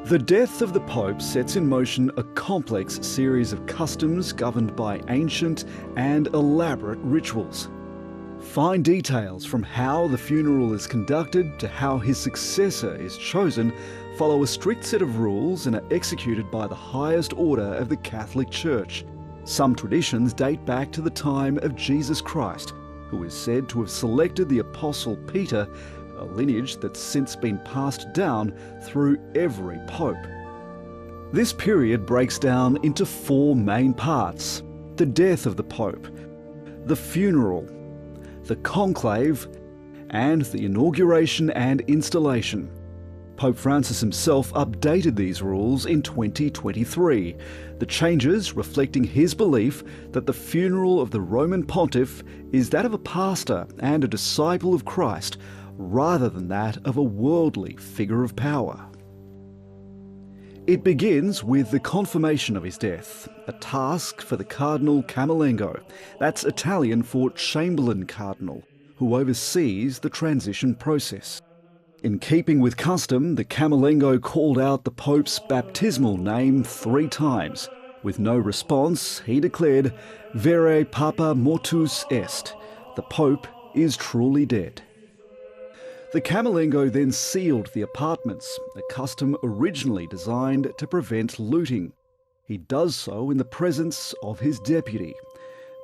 The death of the Pope sets in motion a complex series of customs governed by ancient and elaborate rituals. Fine details from how the funeral is conducted to how his successor is chosen follow a strict set of rules and are executed by the highest order of the Catholic Church. Some traditions date back to the time of Jesus Christ, who is said to have selected the Apostle Peter, a lineage that's since been passed down through every pope. This period breaks down into four main parts: the death of the Pope, the funeral, the conclave, and the inauguration and installation. Pope Francis himself updated these rules in 2023, the changes reflecting his belief that the funeral of the Roman pontiff is that of a pastor and a disciple of Christ, rather than that of a worldly figure of power. It begins with the confirmation of his death, a task for the Cardinal Camerlengo, that's Italian for Chamberlain Cardinal, who oversees the transition process. In keeping with custom, the Camerlengo called out the Pope's baptismal name 3 times. With no response, he declared, "Vere Papa mortus est," the Pope is truly dead. The Camerlengo then sealed the apartments, a custom originally designed to prevent looting. He does so in the presence of his deputy.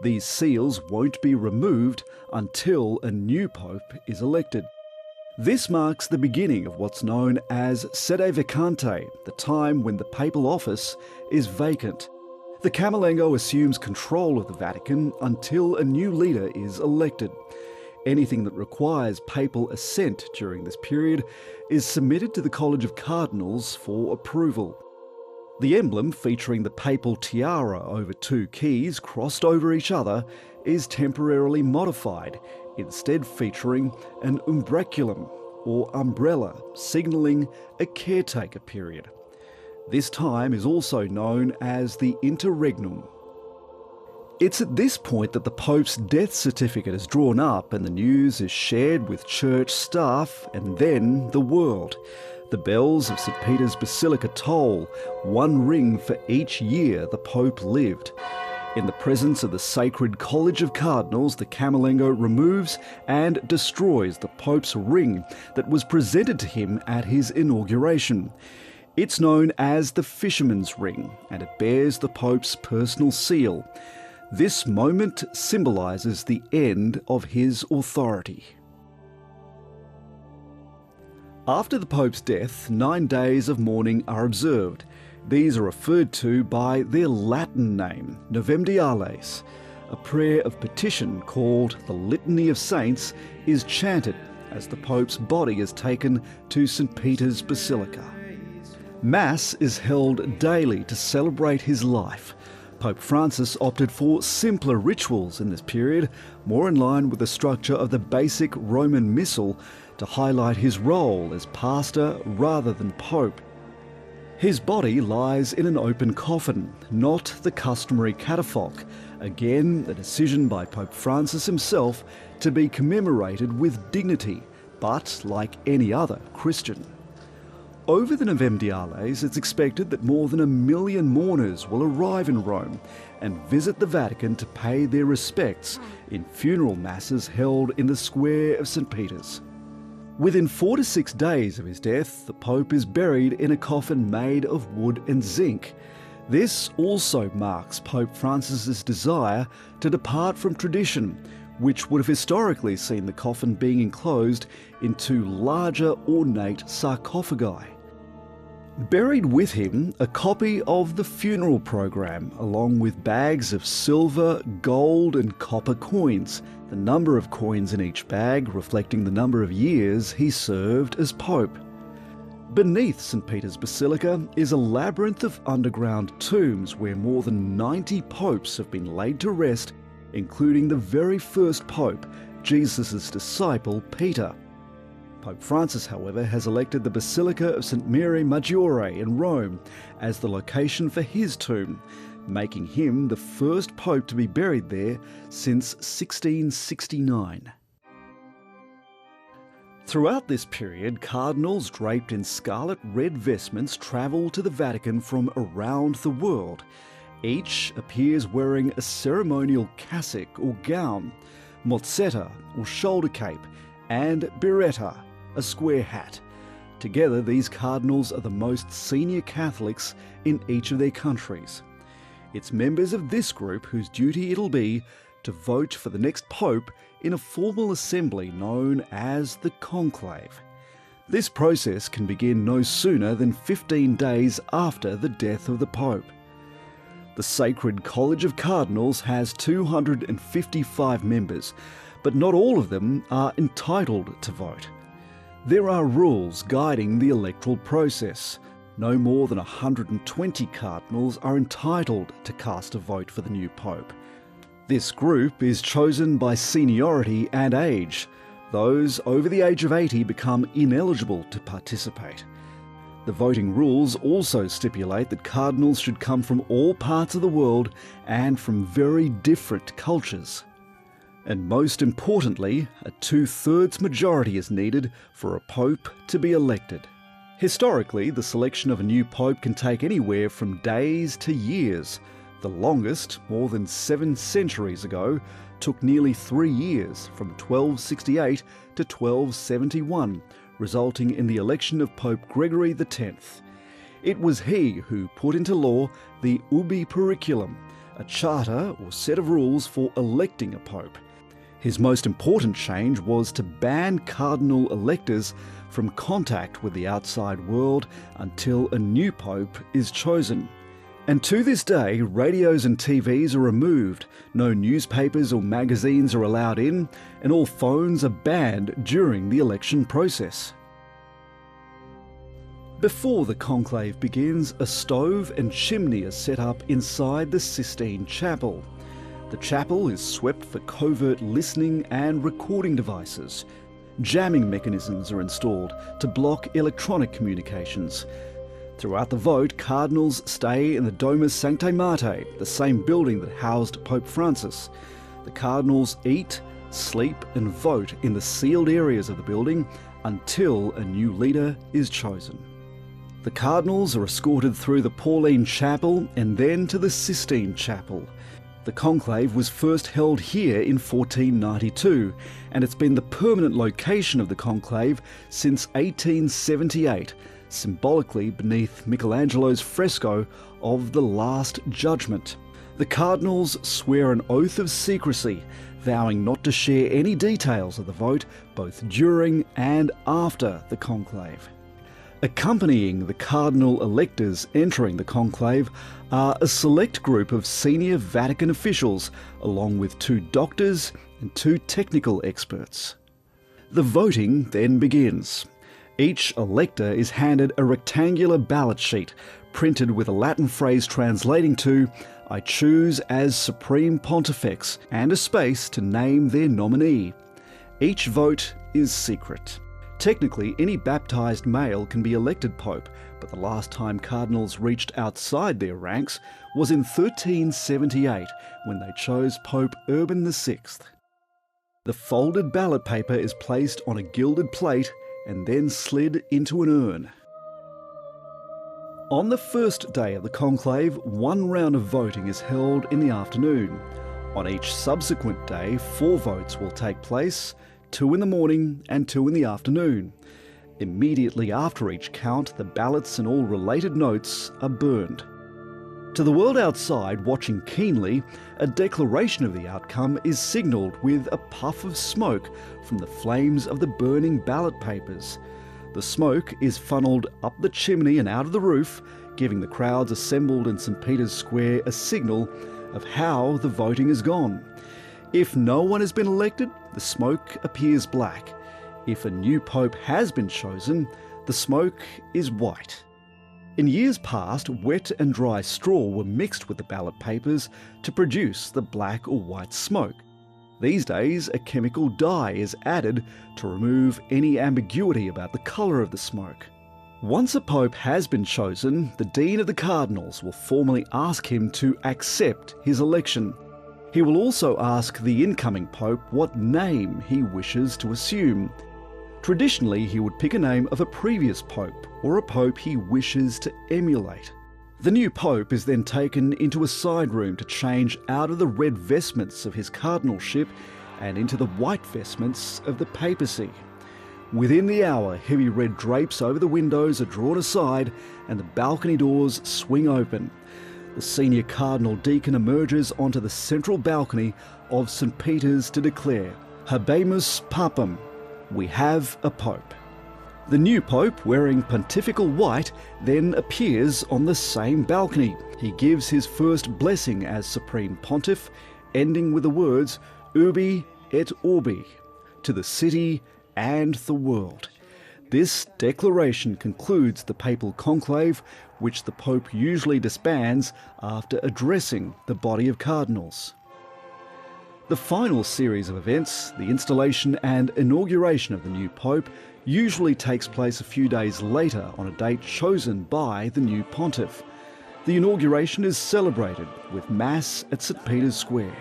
These seals won't be removed until a new pope is elected. This marks the beginning of what's known as sede vacante, the time when the papal office is vacant. The Camerlengo assumes control of the Vatican until a new leader is elected. Anything that requires papal assent during this period is submitted to the College of Cardinals for approval. The emblem, featuring the papal tiara over 2 keys crossed over each other, is temporarily modified, instead featuring an umbraculum, or umbrella, signalling a caretaker period. This time is also known as the interregnum. It's at this point that the Pope's death certificate is drawn up and the news is shared with church staff and then the world. The bells of St. Peter's Basilica toll, 1 ring for each year the Pope lived. In the presence of the Sacred College of Cardinals, the Camerlengo removes and destroys the Pope's ring that was presented to him at his inauguration. It's known as the Fisherman's Ring, and it bears the Pope's personal seal. This moment symbolises the end of his authority. After the Pope's death, 9 days of mourning are observed. These are referred to by their Latin name, Novem Diales. A prayer of petition called the Litany of Saints is chanted as the Pope's body is taken to St. Peter's Basilica. Mass is held daily to celebrate his life. Pope Francis opted for simpler rituals in this period, more in line with the structure of the basic Roman Missal, to highlight his role as pastor rather than pope. His body lies in an open coffin, not the customary catafalque, again a decision by Pope Francis himself to be commemorated with dignity, but like any other Christian. Over the Novem Diales, it's expected that more than 1 million mourners will arrive in Rome and visit the Vatican to pay their respects in funeral masses held in the square of St. Peter's. Within 4 to 6 days of his death, the Pope is buried in a coffin made of wood and zinc. This also marks Pope Francis's desire to depart from tradition, which would have historically seen the coffin being enclosed in 2 larger ornate sarcophagi. Buried with him, a copy of the funeral program, along with bags of silver, gold and copper coins, the number of coins in each bag reflecting the number of years he served as Pope. Beneath St. Peter's Basilica is a labyrinth of underground tombs where more than 90 popes have been laid to rest, including the very first pope, Jesus' disciple Peter. Pope Francis, however, has elected the Basilica of St. Mary Maggiore in Rome as the location for his tomb, making him the first pope to be buried there since 1669. Throughout this period, cardinals draped in scarlet red vestments travel to the Vatican from around the world. Each appears wearing a ceremonial cassock or gown, mozzetta or shoulder cape, and biretta, a square hat. Together, these cardinals are the most senior Catholics in each of their countries. It's members of this group whose duty it'll be to vote for the next pope in a formal assembly known as the conclave. This process can begin no sooner than 15 days after the death of the pope. The Sacred College of Cardinals has 255 members, but not all of them are entitled to vote. There are rules guiding the electoral process. No more than 120 cardinals are entitled to cast a vote for the new pope. This group is chosen by seniority and age. Those over the age of 80 become ineligible to participate. The voting rules also stipulate that cardinals should come from all parts of the world and from very different cultures. And most importantly, a 2/3 majority is needed for a pope to be elected. Historically, the selection of a new pope can take anywhere from days to years. The longest, more than 7 centuries ago, took nearly 3 years, from 1268 to 1271, resulting in the election of Pope Gregory X. It was he who put into law the Ubi Periculum, a charter or set of rules for electing a pope. His most important change was to ban cardinal electors from contact with the outside world until a new pope is chosen. And to this day, radios and TVs are removed, no newspapers or magazines are allowed in, and all phones are banned during the election process. Before the conclave begins, a stove and chimney are set up inside the Sistine Chapel. The chapel is swept for covert listening and recording devices. Jamming mechanisms are installed to block electronic communications. Throughout the vote, cardinals stay in the Domus Sanctae Martyr, the same building that housed Pope Francis. The cardinals eat, sleep and vote in the sealed areas of the building until a new leader is chosen. The cardinals are escorted through the Pauline Chapel and then to the Sistine Chapel. The conclave was first held here in 1492, and it's been the permanent location of the conclave since 1878, symbolically beneath Michelangelo's fresco of the Last Judgment. The cardinals swear an oath of secrecy, vowing not to share any details of the vote both during and after the conclave. Accompanying the cardinal electors entering the conclave are a select group of senior Vatican officials, along with 2 doctors and 2 technical experts. The voting then begins. Each elector is handed a rectangular ballot sheet, printed with a Latin phrase translating to "I choose as Supreme Pontifex," and a space to name their nominee. Each vote is secret. Technically, any baptised male can be elected pope, but the last time cardinals reached outside their ranks was in 1378, when they chose Pope Urban VI. The folded ballot paper is placed on a gilded plate and then slid into an urn. On the first day of the conclave, 1 round of voting is held in the afternoon. On each subsequent day, 4 votes will take place, 2 in the morning and 2 in the afternoon. Immediately after each count, the ballots and all related notes are burned. To the world outside, watching keenly, a declaration of the outcome is signalled with a puff of smoke from the flames of the burning ballot papers. The smoke is funnelled up the chimney and out of the roof, giving the crowds assembled in St. Peter's Square a signal of how the voting has gone. If no one has been elected, the smoke appears black. If a new pope has been chosen, the smoke is white. In years past, wet and dry straw were mixed with the ballot papers to produce the black or white smoke. These days, a chemical dye is added to remove any ambiguity about the colour of the smoke. Once a pope has been chosen, the Dean of the Cardinals will formally ask him to accept his election. He will also ask the incoming pope what name he wishes to assume. Traditionally, he would pick a name of a previous pope or a pope he wishes to emulate. The new pope is then taken into a side room to change out of the red vestments of his cardinalship and into the white vestments of the papacy. Within the hour, heavy red drapes over the windows are drawn aside and the balcony doors swing open. The senior cardinal deacon emerges onto the central balcony of St. Peter's to declare, "Habemus Papam," we have a pope. The new pope, wearing pontifical white, then appears on the same balcony. He gives his first blessing as supreme pontiff, ending with the words "Urbi et Orbi," to the city and the world. This declaration concludes the papal conclave, which the Pope usually disbands after addressing the body of cardinals. The final series of events, the installation and inauguration of the new Pope, usually takes place a few days later on a date chosen by the new pontiff. The inauguration is celebrated with Mass at St. Peter's Square.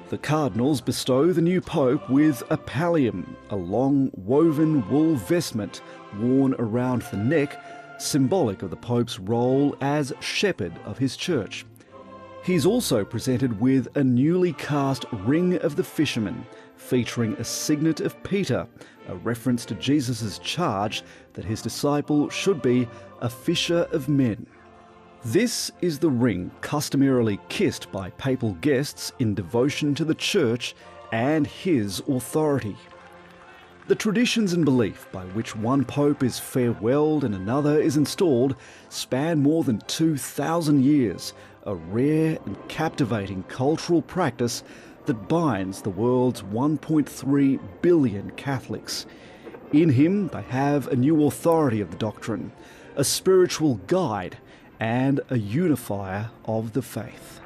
The cardinals bestow the new pope with a pallium, a long woven wool vestment worn around the neck, symbolic of the pope's role as shepherd of his church. He's also presented with a newly cast Ring of the Fisherman, featuring a signet of Peter, a reference to Jesus' charge that his disciple should be a fisher of men. This is the ring customarily kissed by papal guests in devotion to the Church and his authority. The traditions and belief by which one pope is farewelled and another is installed span more than 2,000 years, a rare and captivating cultural practice that binds the world's 1.3 billion Catholics. In him, they have a new authority of the doctrine, a spiritual guide, and a unifier of the faith.